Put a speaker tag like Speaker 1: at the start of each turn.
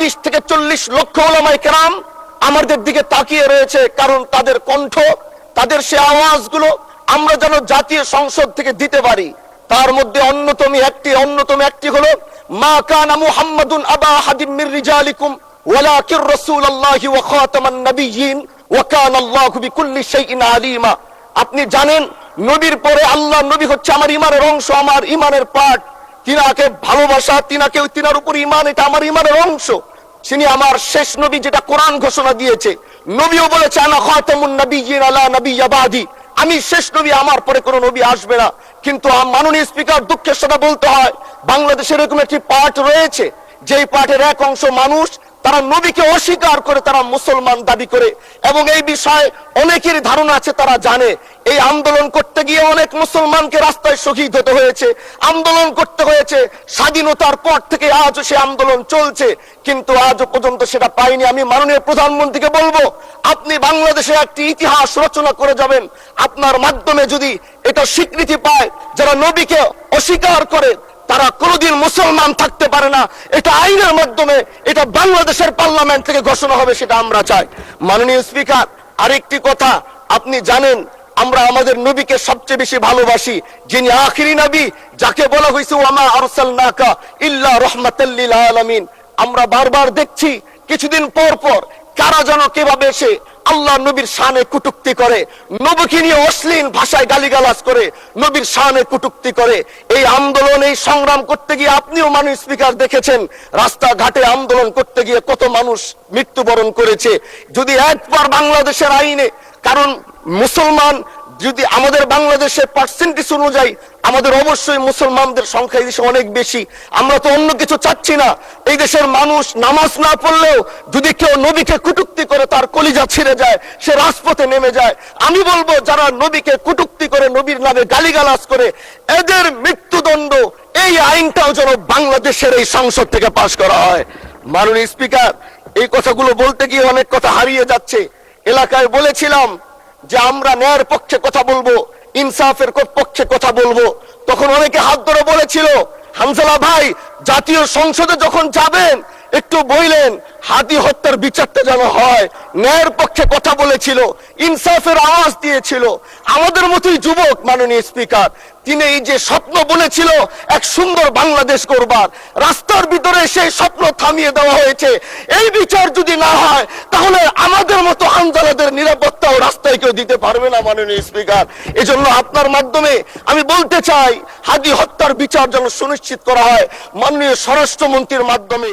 Speaker 1: 30 থেকে 40 লক্ষ উলামায়ে কেরাম আমাদের দিকে তাকিয়ে রয়েছে, কারণ তাদের কণ্ঠ, তাদের সে আওয়াজগুলো আমরা যেন জাতীয় সংসদ থেকে দিতে পারি। তার মধ্যে অন্যতম একটি হলো মা কানা মুহাম্মাদুন আবা আহাদিম মির রিজালিকুম ওয়ালাকির রাসূলুল্লাহি ওয়া খাতামান নাবিয়্যিন ওয়া কানা আল্লাহু বিকুল্লি শাইইন আলিমা। আপনি জানেন নবীর পরে আল্লাহর নবী হচ্ছে আমার ঈমানের অংশ, আমার ঈমানের পার্ট। তিনাকে ভালোবাসা, তিনার উপর ঈমান, এটা আমার ঈমানের অংশ। তিনি আমার শেষ নবী, যেটা কোরআন ঘোষণা দিয়েছে। নবীও বলেছে আনা খাতামুন নাবিয়্যিন আলা নাবিয়্যা বাদি, আমি শেষ নবী, আমার পরে কোনো নবী আসবে না। কিন্তু মাননীয় স্পিকার, দুঃখের সাথে বলতে হয়, বাংলাদেশে এরকম একটি পার্ট রয়েছে, যেই পার্টের এক অংশ মানুষ তারা নবীকে অস্বীকার করে, তারা মুসলমান দাবি করে। এবং এই বিষয়ে অনেকের ধারণা আছে, তারা জানে এই আন্দোলন করতে গিয়ে অনেক মুসলমানকে রাস্তায় শহীদ হতে হয়েছে, আন্দোলন করতে হয়েছে। স্বাধীনতার পর থেকে আজও সে আন্দোলন চলছে, কিন্তু আজও পর্যন্ত সেটা পাইনি। আমি মাননীয় প্রধানমন্ত্রীকে বলবো, আপনি বাংলাদেশে একটি ইতিহাস রচনা করে যাবেন। আপনার মাধ্যমে যদি এটা স্বীকৃতি পায়, যারা নবীকে অস্বীকার করে তারা কোনোদিন মুসলমান থাকতে পারে না, এটা আইনের মাধ্যমে, এটা বাংলাদেশের পার্লামেন্ট থেকে ঘোষণা হবে, সেটা আমরা চাই। মাননীয় স্পিকার, আরেকটি কথা, আপনি জানেন আমরা আমাদের নবীকে সবচেয়ে বেশি ভালোবাসি, যিনি আখিরি নবী, যাকে বলা হয়েছে ওয়ামা আরসালনাকা ইল্লা রাহমাতাল লিল আলামিন। আমরা বারবার দেখছি কিছুদিন পর পর কারা যেন কিভাবে এসে আল্লাহ নবীর শানে কটূক্তি করে, নবীকে নিয়ে অশ্লীল ভাষায় গালিগালাজ করে, নবীর শানে কটূক্তি করে। এই আন্দোলন, এই সংগ্রাম করতে গিয়ে আপনিও মাননীয় স্পিকার দেখেছেন, রাস্তাঘাটে আন্দোলন করতে গিয়ে কত মানুষ মৃত্যুবরণ করেছে। যদি একবার বাংলাদেশের আইনে, কারণ মুসলমান যদি আমাদের বাংলাদেশের পার্সেন্টেজ অনুযায়ী আমাদের অবশ্যই মুসলমানদের সংখ্যা এই দেশে অনেক বেশি। আমরা তো অন্য কিছু চাচ্ছি না। এই দেশের মানুষ নামাজ না পড়লেও যদি কেউ নবীকে কটূক্তি করে, তার কলিজা ছিঁড়ে যায়, সে রাজপথে নেমে যায়। আমি বলবো, যারা নবীকে কটূক্তি করে, নবীর নামে গালিগালাজ করে, এদের মৃত্যুদণ্ড, এই আইনটাও যেন বাংলাদেশের এই সংসদ থেকে পাশ করা হয়। মাননীয় স্পিকার, এই কথাগুলো বলতে গিয়ে অনেক কথা হারিয়ে যাচ্ছে। এলাকায় বলেছিলাম যে আমরা ন্যায়ের পক্ষে কথা বলবো, ইনসাফের পক্ষে কথা বলবো। তখন অনেকে হাত ধরে বলেছিল, হামজালা ভাই, জাতীয় সংসদে যখন যাবেন একটু বললেন হাদি হত্যার বিচারটা যেন হয়। ন্যায়ের পক্ষে কথা বলেছিল, ইনসাফের আওয়াজ দিয়েছিল। আমাদের মতোই যুবক মাননীয় স্পিকার, তিনি এই যে স্বপ্ন বলেছিল এক সুন্দর বাংলাদেশ করবার, রাস্তার ভিতরে সেই স্বপ্ন থামিয়ে দেওয়া হয়েছে। এই বিচার যদি না হয়, তাহলে আমাদের মতো হামজালাদের নিরাপত্তাও রাস্তায় কেউ দিতে পারবে না মাননীয় স্পিকার। এজন্য আপনার মাধ্যমে আমি বলতে চাই, হাদি হত্যার বিচার যেন সুনিশ্চিত করা হয় মাননীয় স্বরাষ্ট্রমন্ত্রীর মাধ্যমে।